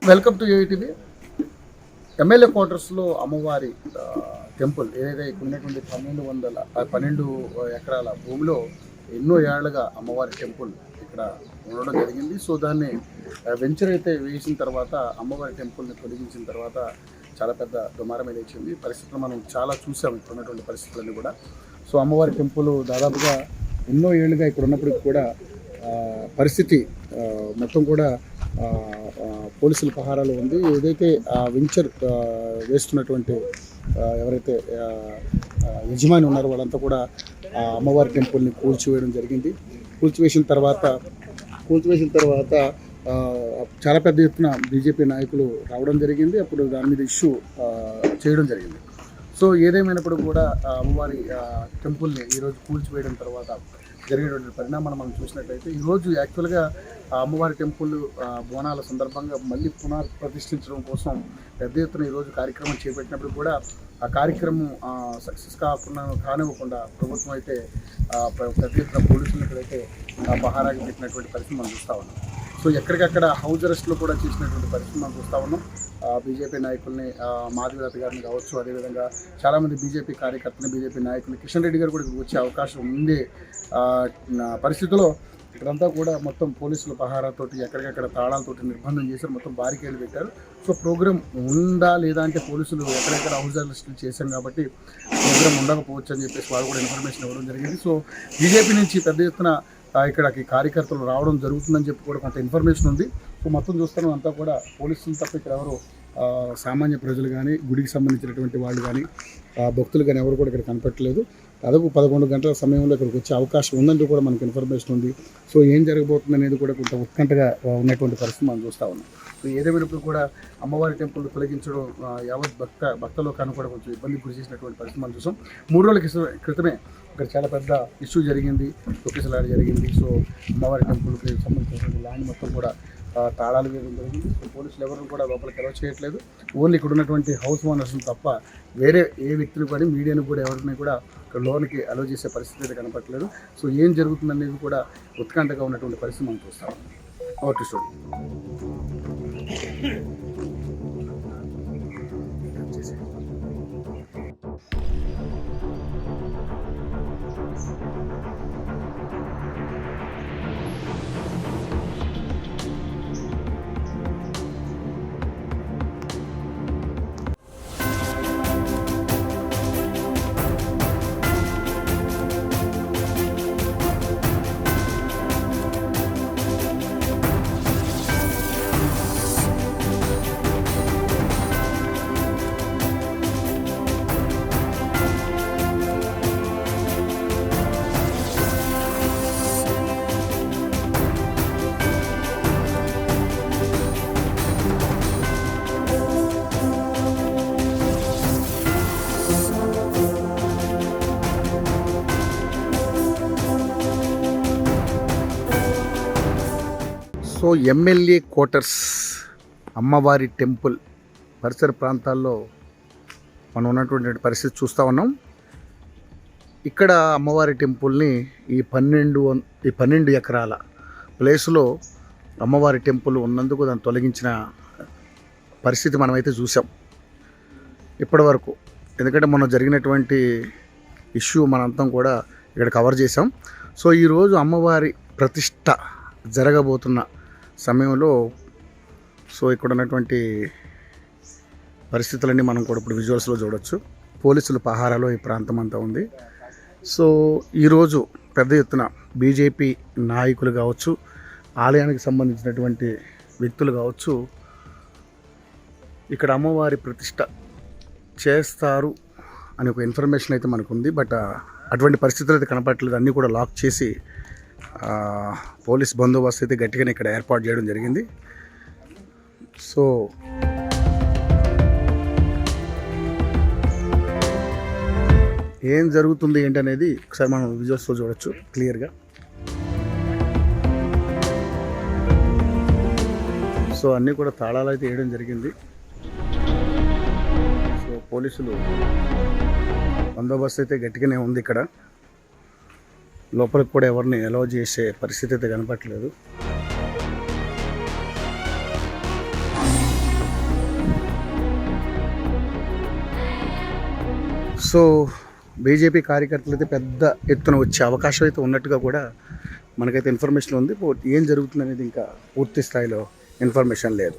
Welcome to ATV. MLA క్వార్టర్స్లో అమ్మవారి temple ఏదైతే ఉన్నటువంటి 12 ఎకరాల భూమిలో ఎన్నో ఏళ్లుగా అమ్మవారి టెంపుల్ ఇక్కడ ఉండడం జరిగింది. సో దాన్ని వెంచర్ అయితే వేసిన తర్వాత అమ్మవారి టెంపుల్ని తొలగించిన తర్వాత చాలా పెద్ద దుమారం లేచింది. పరిస్థితులు మనం చాలా చూసాం, ఇక్కడ ఉన్నటువంటి పరిస్థితులన్నీ కూడా. సో అమ్మవారి టెంపుల్ దాదాపుగా ఎన్నో ఏళ్ళుగా ఇక్కడ ఉన్నప్పటికీ కూడా పరిస్థితి మొత్తం కూడా పోలీసుల పహారాలో ఉంది. ఏదైతే వెంచర్ వేస్తున్నటువంటి ఎవరైతే యజమాని ఉన్నారో వాళ్ళంతా కూడా అమ్మవారి టెంపుల్ని కూల్చివేయడం జరిగింది. కూల్చివేసిన తర్వాత చాలా పెద్ద ఎత్తున బీజేపీ నాయకులు రావడం జరిగింది. అప్పుడు దాని మీద ఇష్యూ చేయడం జరిగింది. సో ఏదేమైనప్పుడు కూడా అమ్మవారి టెంపుల్ని ఈరోజు కూల్చివేయడం తర్వాత జరిగేటువంటి పరిణామాలు మనం చూసినట్లయితే ఈరోజు యాక్చువల్గా అమ్మవారి టెంపుల్ బోనాల సందర్భంగా మళ్ళీ పునఃప్రతిష్ఠించడం కోసం పెద్ద ఎత్తున ఈరోజు కార్యక్రమం చేపట్టినప్పుడు కూడా ఆ కార్యక్రమం సక్సెస్ కానివ్వకుండా ప్రభుత్వం అయితే పెద్ద ఎత్తున పోలీసులు ఇక్కడైతే పహారాకి పెట్టినటువంటి పరిస్థితి మనం చూస్తూ ఉన్నాం. సో ఎక్కడికక్కడ హౌస్ అరెస్ట్లో కూడా చేసినటువంటి పరిస్థితి మనం చూస్తూ ఉన్నాం. బీజేపీ నాయకుల్ని మాధవీలత గారిని కావచ్చు, అదేవిధంగా చాలామంది బీజేపీ కార్యకర్తలు, బీజేపీ నాయకులు, కిషన్ రెడ్డి గారు కూడా వచ్చే అవకాశం ఉండే పరిస్థితిలో ఇక్కడంతా కూడా మొత్తం పోలీసుల పహారాతోటి ఎక్కడికక్కడ తాళాలతోటి నిర్బంధం చేశారు, మొత్తం బారికేడ్లు పెట్టారు. సో ప్రోగ్రామ్ ఉందా లేదా అంటే పోలీసులు ఎక్కడెక్కడ హౌస్ అరెస్టులు చేశాం కాబట్టి ప్రోగ్రామ్ ఉండకపోవచ్చు అని చెప్పేసి వాళ్ళు కూడా ఇన్ఫర్మేషన్ ఇవ్వడం జరిగింది. సో బీజేపీ నుంచి పెద్ద ఎత్తున ఇక్కడికి కార్యకర్తలు రావడం జరుగుతుందని చెప్పి కూడా కొంత ఇన్ఫర్మేషన్ ఉంది. సో మొత్తం చూస్తాను అంతా కూడా పోలీసులు తప్ప ఇక్కడ ఎవరు సామాన్య ప్రజలు కానీ, గుడికి సంబంధించినటువంటి వాళ్ళు కానీ, భక్తులు కానీ ఎవరు కూడా ఇక్కడ కనపట్టలేదు. దాదాపు 11 గంటల సమయంలో ఇక్కడికి వచ్చే అవకాశం ఉందంటూ కూడా మనకు ఇన్ఫర్మేషన్ ఉంది. సో ఏం జరగబోతుంది అనేది కూడా కొంత ఉత్కంఠగా ఉన్నటువంటి పరిస్థితి మనం చూస్తూ ఉన్నాం. సో ఏదేమైనప్పుడు కూడా అమ్మవారి టెంపుల్ తొలగించడం యావత్ భక్తలోకాన్ని కూడా కొంచెం ఇబ్బంది గురి చేసినటువంటి పరిస్థితి మనం చూసాం. 3 రోజుల క్రితమే ఇక్కడ చాలా పెద్ద ఇష్యూ జరిగింది, తొక్కిసలాట జరిగింది. సో అమ్మవారి టెంపుల్కి సంబంధించినటువంటి ల్యాండ్ మొత్తం కూడా తాళాలు వేయడం జరిగింది. సో పోలీసులు ఎవరు కూడా లోపలికి అలౌ చేయట్లేదు. ఓన్లీ ఇక్కడ ఉన్నటువంటి హౌస్ ఓనర్స్ తప్ప వేరే ఏ వ్యక్తులు కానీ, మీడియాను కూడా ఎవరిని కూడా ఇక్కడ లోనికి అలౌ చేసే పరిస్థితి అయితే కనపట్లేదు. సో ఏం జరుగుతుందనేది కూడా ఉత్కంఠగా ఉన్నటువంటి పరిస్థితి మనం చూస్తాం. Okay story. So MLA quarters అమ్మవారి టెంపుల్ పరిసర ప్రాంతాల్లో మనం ఉన్నటువంటి పరిస్థితి చూస్తూ ఉన్నాం. ఇక్కడ అమ్మవారి టెంపుల్ని ఈ 12 ఎకరాల ప్లేస్లో అమ్మవారి టెంపుల్ ఉన్నందుకు దాన్ని తొలగించిన పరిస్థితి మనమైతే చూసాం ఇప్పటి వరకు. ఎందుకంటే మొన్న జరిగినటువంటి ఇష్యూ మనంతా కూడా ఇక్కడ కవర్ చేసాం. సో ఈరోజు అమ్మవారి ప్రతిష్ట జరగబోతున్న సమయంలో సో ఇక్కడ ఉన్నటువంటి పరిస్థితులన్నీ మనం కూడా ఇప్పుడు విజువల్స్లో చూడవచ్చు. పోలీసుల పహారాలో ఈ ప్రాంతం అంతా ఉంది. సో ఈరోజు పెద్ద ఎత్తున బీజేపీ నాయకులు కావచ్చు, ఆలయానికి సంబంధించినటువంటి వ్యక్తులు కావచ్చు, ఇక్కడ అమ్మవారి ప్రతిష్ట చేస్తారు అని ఒక ఇన్ఫర్మేషన్ అయితే మనకు ఉంది. బట్ అటువంటి పరిస్థితులు అయితే కనపడట్లేదు. అన్నీ కూడా లాక్ చేసి పోలీస్ బందోబస్తు అయితే గట్టిగానే ఇక్కడ ఏర్పాటు చేయడం జరిగింది. సో ఏం జరుగుతుంది ఏంటనేది ఒకసారి మనం విజువల్స్లో చూడొచ్చు క్లియర్గా. సో అన్నీ కూడా తాళాలు అయితే వేయడం జరిగింది. సో పోలీసులు బందోబస్తు అయితే గట్టిగానే ఉంది ఇక్కడ. లోపలికి కూడా ఎవరిని అలౌ చేసే పరిస్థితి అయితే కనపట్లేదు. సో బీజేపీ కార్యకర్తలు అయితే పెద్ద ఎత్తున వచ్చే అవకాశం అయితే ఉన్నట్టుగా కూడా మనకైతే ఇన్ఫర్మేషన్ ఉంది. ఏం జరుగుతుంది అనేది ఇంకా పూర్తి స్థాయిలో ఇన్ఫర్మేషన్ లేదు.